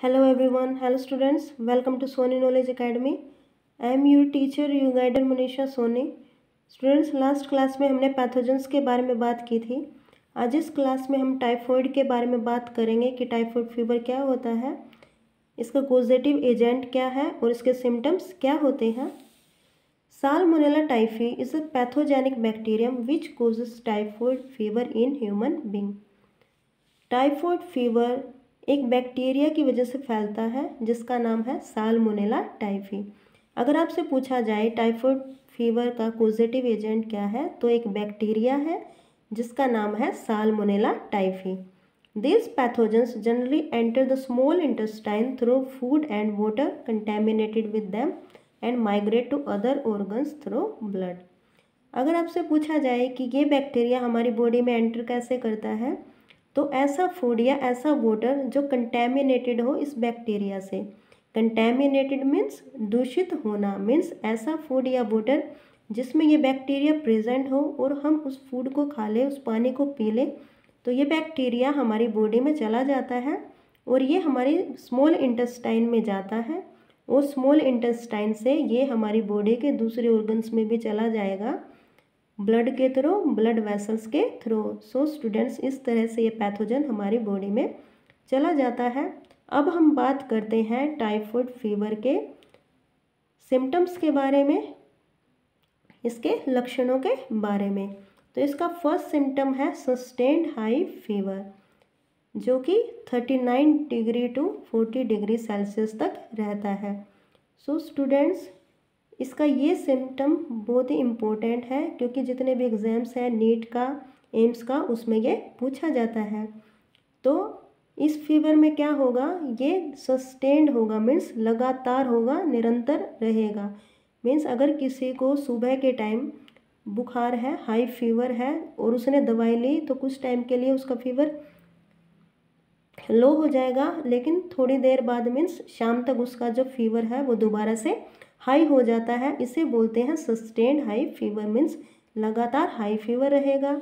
Hello everyone, hello students, welcome to Sony Knowledge Academy. I am your teacher, your guider Manisha Soni. Students last class में हमने pathogens के बारे में बात की थी। आज इस क्लास में हम टाइफॉइड के बारे में बात करेंगे कि टाइफॉइड फीवर क्या होता है, इसका कॉजेटिव एजेंट क्या है और इसके सिम्टम्स क्या होते हैं। Salmonella typhi is a pathogenic bacterium which causes typhoid fever in human being. Typhoid fever एक बैक्टीरिया की वजह से फैलता है जिसका नाम है साल्मोनेला टाइफी। अगर आपसे पूछा जाए टाइफॉइड फीवर का कॉजेटिव एजेंट क्या है, तो एक बैक्टीरिया है जिसका नाम है salmonella typhi. These pathogens generally enter the small intestine through food and water contaminated with them and migrate to other organs through blood. अगर आपसे पूछा जाए कि ये बैक्टीरिया हमारी बॉडी में एंटर कैसे करता है, तो ऐसा फूड या ऐसा वाटर जो कंटेमिनेटेड हो इस बैक्टीरिया से। कंटेमिनेटेड मीन्स दूषित होना, मीन्स ऐसा फूड या वाटर जिसमें ये बैक्टीरिया प्रेजेंट हो और हम उस फूड को खा लें, उस पानी को पी लें, तो ये बैक्टीरिया हमारी बॉडी में चला जाता है और ये हमारी स्मॉल इंटेस्टाइन में जाता है और स्मॉल इंटेस्टाइन से ये हमारी बॉडी के दूसरे ऑर्गन्स में भी चला जाएगा, ब्लड के थ्रू, ब्लड वेसल्स के थ्रू। सो स्टूडेंट्स, इस तरह से ये पैथोजन हमारी बॉडी में चला जाता है। अब हम बात करते हैं टाइफॉइड फीवर के सिम्टम्स के बारे में, इसके लक्षणों के बारे में। तो इसका फर्स्ट सिम्टम है सस्टेन्ड हाई फीवर, जो कि 39 डिग्री टू 40 डिग्री सेल्सियस तक रहता है। सो स्टूडेंट्स, इसका ये सिम्टम बहुत ही इम्पोर्टेंट है क्योंकि जितने भी एग्ज़ाम्स हैं नीट का, एम्स का, उसमें ये पूछा जाता है। तो इस फीवर में क्या होगा, ये सस्टेन्ड होगा, मीन्स लगातार होगा, निरंतर रहेगा। मीन्स अगर किसी को सुबह के टाइम बुखार है, हाई फीवर है और उसने दवाई ली तो कुछ टाइम के लिए उसका फीवर लो हो जाएगा, लेकिन थोड़ी देर बाद मीन्स शाम तक उसका जो फीवर है वो दोबारा से हाई हो जाता है। इसे बोलते हैं सस्टेन्ड हाई फीवर, मीन्स लगातार हाई फीवर रहेगा।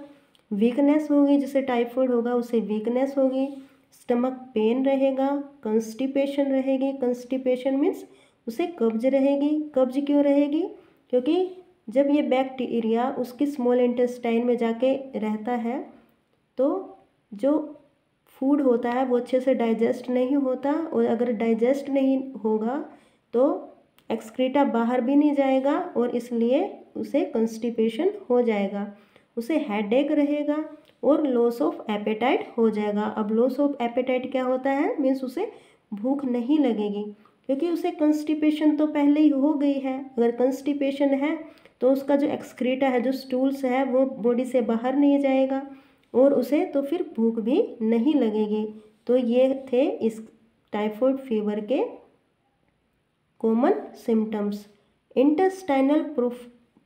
वीकनेस होगी, जिसे टाइफॉइड होगा उसे वीकनेस होगी, स्टमक पेन रहेगा, कंस्टिपेशन रहेगी। कंस्टिपेशन मीन्स उसे कब्ज रहेगी। कब्ज क्यों रहेगी? क्योंकि जब ये बैक्टीरिया उसकी स्मॉल इंटेस्टाइन में जाके रहता है तो जो फूड होता है वो अच्छे से डाइजेस्ट नहीं होता, और अगर डाइजेस्ट नहीं होगा तो एक्सक्रीटा बाहर भी नहीं जाएगा और इसलिए उसे कंस्टिपेशन हो जाएगा, उसे हेडेक रहेगा और लॉस ऑफ एपेटाइट हो जाएगा। अब लॉस ऑफ एपेटाइट क्या होता है? मीन्स उसे भूख नहीं लगेगी क्योंकि उसे कंस्टिपेशन तो पहले ही हो गई है। अगर कंस्टिपेशन है तो उसका जो एक्सक्रीटा है, जो स्टूल्स है, वो बॉडी से बाहर नहीं जाएगा और उसे तो फिर भूख भी नहीं लगेगी। तो ये थे इस टाइफॉइड फीवर के common symptoms. Intestinal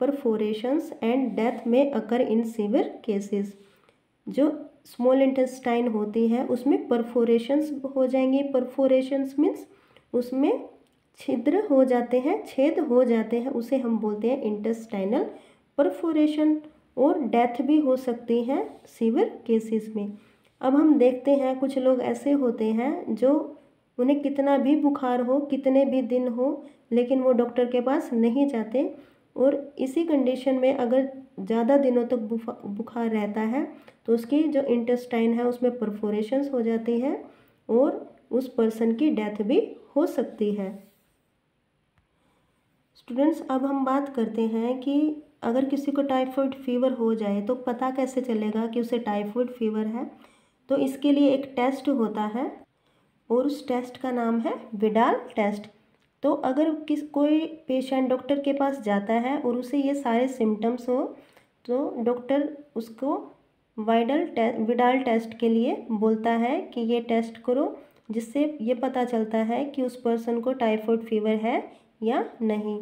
perforations and death में अकर इन सीवियर केसेस। जो स्मॉल इंटेस्टाइन होती है उसमें परफोरेशंस हो जाएंगी। परफोरेशंस मीन्स उसमें छिद्र हो जाते हैं, छेद हो जाते हैं, उसे हम बोलते हैं इंटेस्टाइनल परफोरेशन, और डेथ भी हो सकती है सीवियर केसेस में। अब हम देखते हैं कुछ लोग ऐसे होते हैं जो उन्हें कितना भी बुखार हो, कितने भी दिन हो, लेकिन वो डॉक्टर के पास नहीं जाते, और इसी कंडीशन में अगर ज़्यादा दिनों तक बुखार रहता है तो उसकी जो इंटेस्टाइन है उसमें परफोरेशंस हो जाती है और उस पर्सन की डेथ भी हो सकती है। स्टूडेंट्स, अब हम बात करते हैं कि अगर किसी को टाइफॉइड फीवर हो जाए तो पता कैसे चलेगा कि उसे टाइफॉइड फीवर है। तो इसके लिए एक टेस्ट होता है और उस टेस्ट का नाम है विडाल टेस्ट। तो अगर कोई पेशेंट डॉक्टर के पास जाता है और उसे ये सारे सिम्टम्स हो तो डॉक्टर उसको विडाल टेस्ट के लिए बोलता है कि ये टेस्ट करो, जिससे ये पता चलता है कि उस पर्सन को टाइफॉइड फीवर है या नहीं।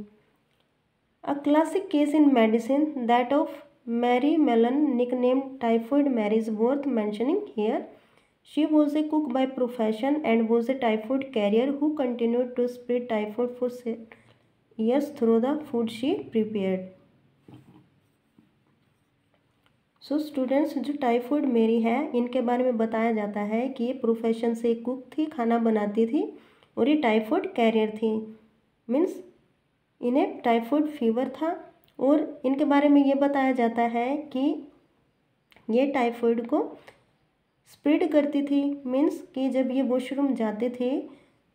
A classic case in medicine, that of Mary Mellon, nicknamed Typhoid Mary, is worth mentioning here. She was a cook by profession and was a typhoid carrier who continued to spread typhoid for years through the food she prepared. So students, जो typhoid मेरी है इनके बारे में बताया जाता है कि ये प्रोफेशन से कुक थी, खाना बनाती थी और ये टाइफॉइड कैरियर थी। मीन्स इन्हें टाइफॉइड फीवर था। और इनके बारे में ये बताया जाता है कि ये टाइफॉइड को स्प्रेड करती थी। मीन्स कि जब ये वॉशरूम जाते थे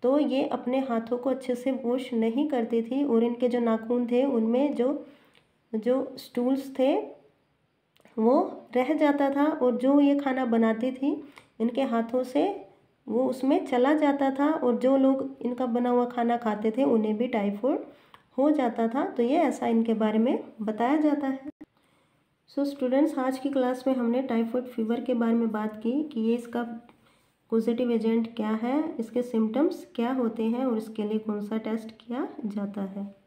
तो ये अपने हाथों को अच्छे से वॉश नहीं करती थी और इनके जो नाखून थे उनमें जो जो स्टूल्स थे वो रह जाता था और जो ये खाना बनाती थी इनके हाथों से वो उसमें चला जाता था और जो लोग इनका बना हुआ खाना खाते थे उन्हें भी टाइफॉइड हो जाता था। तो ये ऐसा इनके बारे में बताया जाता है। सो स्टूडेंट्स, आज की क्लास में हमने टाइफॉइड फीवर के बारे में बात की कि ये इसका पॉजिटिव एजेंट क्या है, इसके सिम्टम्स क्या होते हैं और इसके लिए कौन सा टेस्ट किया जाता है।